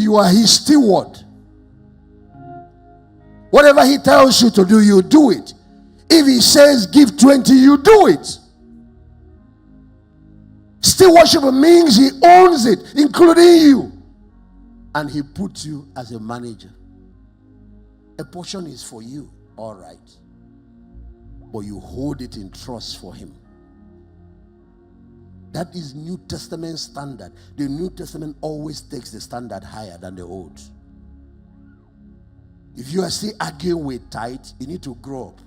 You are his steward. Whatever he tells you to do, you do it. If he says give 20, you do it. Stewardship means he owns it, including you. And he puts you as a manager. A portion is for you, all right. But you hold it in trust for him. That is New Testament standard. The New Testament always takes the standard higher than the Old. If you are still arguing with tithe, you need to grow up.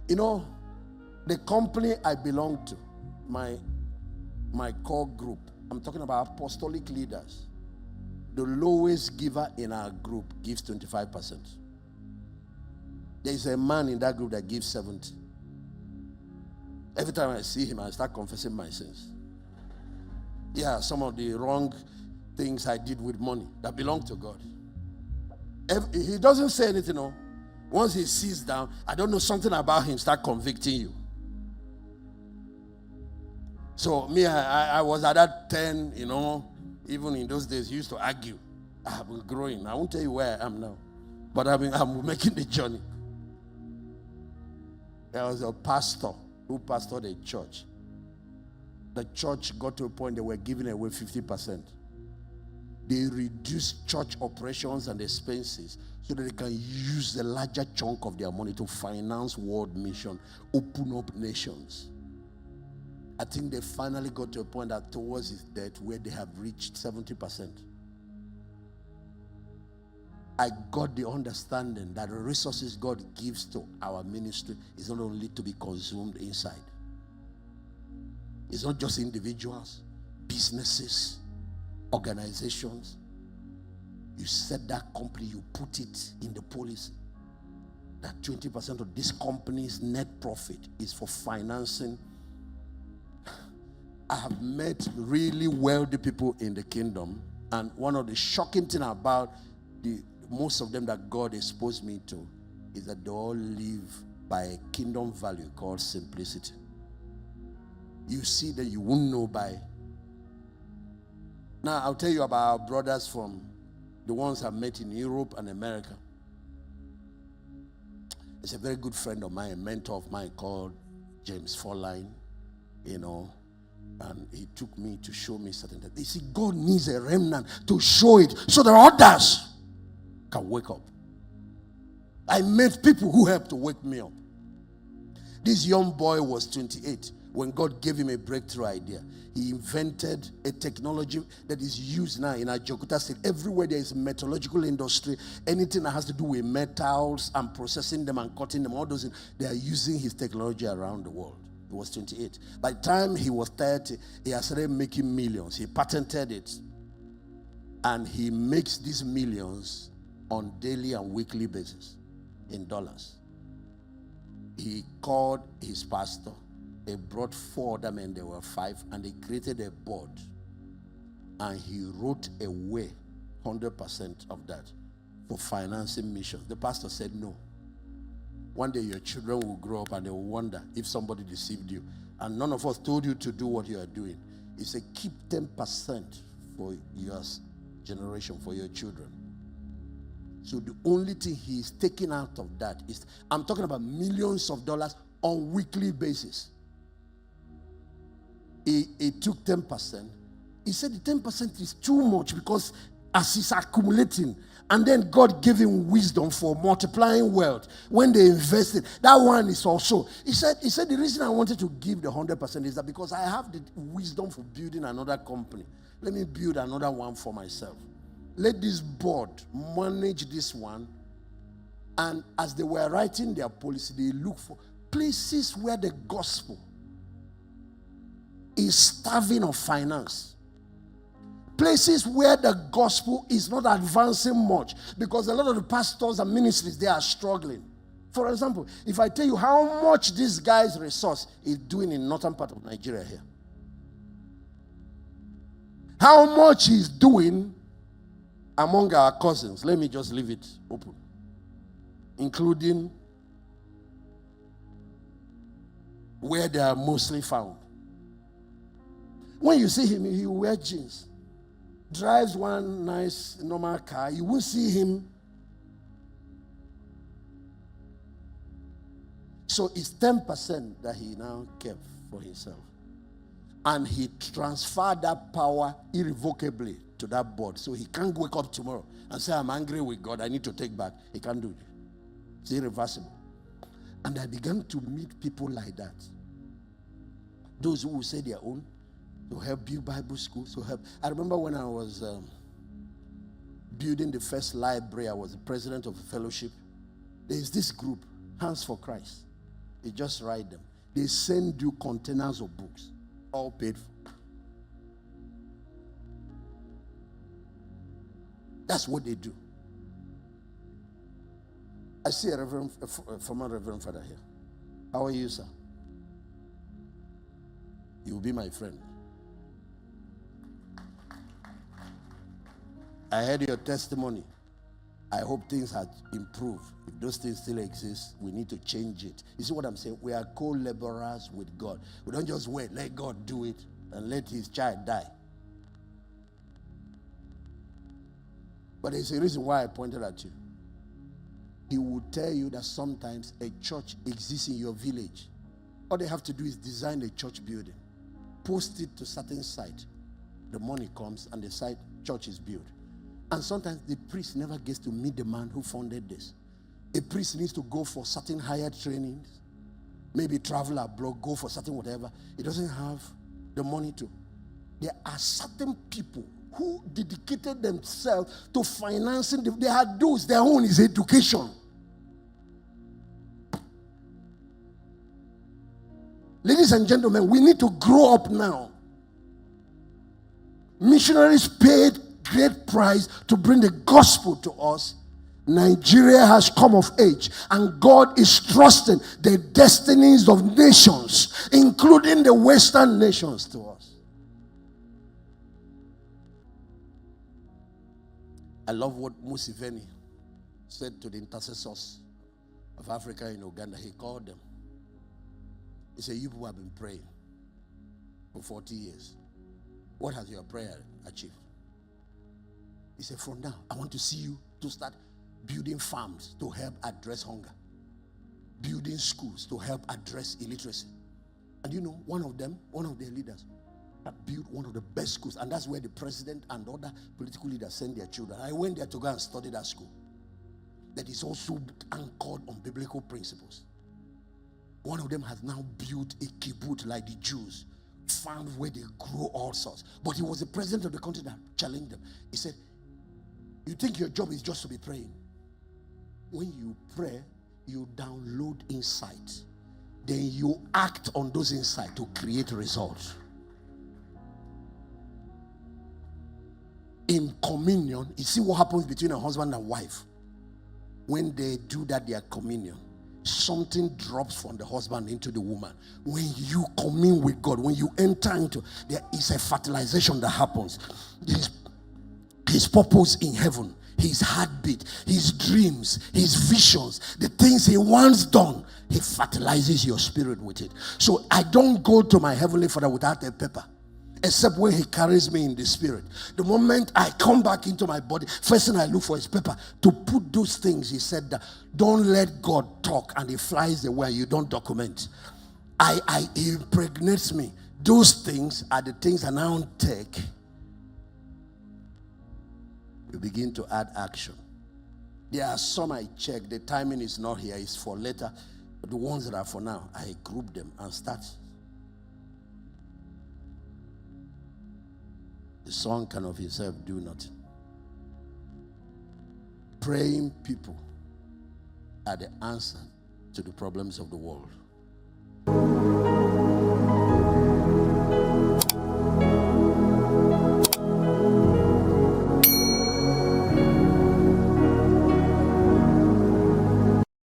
You know, the company I belong to, my core group, I'm talking about apostolic leaders. The lowest giver in our group gives 25%. There is a man in that group that gives 70%. Every time I see him, I start confessing my sins. Yeah, some of the wrong things I did with money that belong to God. He doesn't say anything. No. Once he sits down, I don't know, something about him start convicting you. So me, I was at that 10, you know, even in those days, used to argue. I've been growing. I won't tell you where I am now, but I'm making the journey. There was a pastor who pastored a church. The church got to a point they were giving away 50%. They reduced church operations and expenses so that they can use the larger chunk of their money to finance world mission, open up nations. I think they finally got to a point that towards his death where they have reached 70%. I got the understanding that the resources God gives to our ministry is not only to be consumed inside. It's not just individuals, businesses, organizations. You set that company, you put it in the policy that 20% of this company's net profit is for financing. I have met really wealthy people in the kingdom, and one of the shocking things about most of them that God exposed me to is that they all live by a kingdom value called simplicity. You see that you won't know by. Now, I'll tell you about our brothers from the ones I met in Europe and America. It's a very good friend of mine, a mentor of mine called James Forline, you know, and he took me to show me certain things. You see, God needs a remnant to show it so that others can wake up. I met people who helped to wake me up. This young boy was 28 when God gave him a breakthrough idea. He invented a technology that is used now in Ajaokuta State. Everywhere there is a metallurgical industry, anything that has to do with metals and processing them and cutting them, all those things, they are using his technology around the world. He was 28. By the time he was 30, he had started making millions. He patented it. And he makes these millions on daily and weekly basis in dollars. He called his pastor. They brought 4 other men, there were 5, and they created a board. And he wrote away 100% of that for financing missions. The pastor said no. One day your children will grow up and they will wonder if somebody deceived you. And none of us told you to do what you are doing. He said keep 10% for your generation, for your children. So the only thing he is taking out of that is, I'm talking about millions of dollars on weekly basis. He took 10%. He said the 10% is too much because as he's accumulating, and then God gave him wisdom for multiplying wealth. When they invested, that one is also. He said the reason I wanted to give the 100% is that because I have the wisdom for building another company. Let me build another one for myself. Let this board manage this one. And as they were writing their policy, they look for places where the gospel is starving of finance. Places where the gospel is not advancing much, because a lot of the pastors and ministries, they are struggling. For example, if I tell you how much this guy's resource is doing in northern part of Nigeria here, how much he's doing among our cousins, let me just leave it open, including where they are mostly found. When you see him, he will wear jeans. drives one nice normal car, you won't see him. So it's 10% that he now kept for himself. And he transferred that power irrevocably to that board. So he can't wake up tomorrow and say, I'm angry with God, I need to take back. He can't do it. It's irreversible. And I began to meet people like that. Those who will say their own, to help build Bible schools, to help. I remember when I was building the first library, I was the president of the fellowship. There's this group, Hands for Christ. They just write them. They send you containers of books, all paid for. That's what they do. I see a former Reverend Father here. How are you, sir? You will be my friend. I heard your testimony. I hope things have improved. If those things still exist, we need to change it. You see what I'm saying? We are co-laborers with God. We don't just wait, let God do it, and let his child die. But there's a reason why I pointed at you. He will tell you that sometimes a church exists in your village. All they have to do is design a church building, post it to certain site. The money comes and the site church is built. And sometimes the priest never gets to meet the man who funded this. A priest needs to go for certain higher trainings, maybe travel abroad, go for certain whatever. He doesn't have the money to. There are certain people who dedicated themselves to financing. They had those, their own is education. Ladies and gentlemen, we need to grow up now. Missionaries paid great price to bring the gospel to us. Nigeria has come of age, and God is trusting the destinies of nations, including the Western nations, to us. I love what Museveni said to the intercessors of Africa in Uganda. He called them. He said, you people have been praying for 40 years. What has your prayer achieved? He said, from now, I want to see you to start building farms to help address hunger, building schools to help address illiteracy. And you know, one of their leaders, built one of the best schools, and that's where the president and other political leaders send their children. I went there to go and study that school. That is also anchored on biblical principles. One of them has now built a kibbutz like the Jews, farms where they grow all sorts. But he was the president of the country that challenged them. He said, you think your job is just to be praying? When you pray, you download insights. Then you act on those insights to create results. In communion, you see what happens between a husband and wife. When they do that, their communion, something drops from the husband into the woman. When you commune with God, when you enter into, there is a fertilization that happens. His purpose in heaven, his heartbeat, his dreams, his visions, the things he wants done, he fertilizes your spirit with it. So I don't go to my heavenly Father without a paper, except when he carries me in the spirit. The moment I come back into my body, first thing I look for is paper to put those things. He said that don't let God talk and he flies away. You don't document. He impregnates me. Those things are the things I now take. You begin to add action. There are some I check. The timing is not here. It's for later. But the ones that are for now, I group them and start. The son can of himself do nothing. Praying people are the answer to the problems of the world.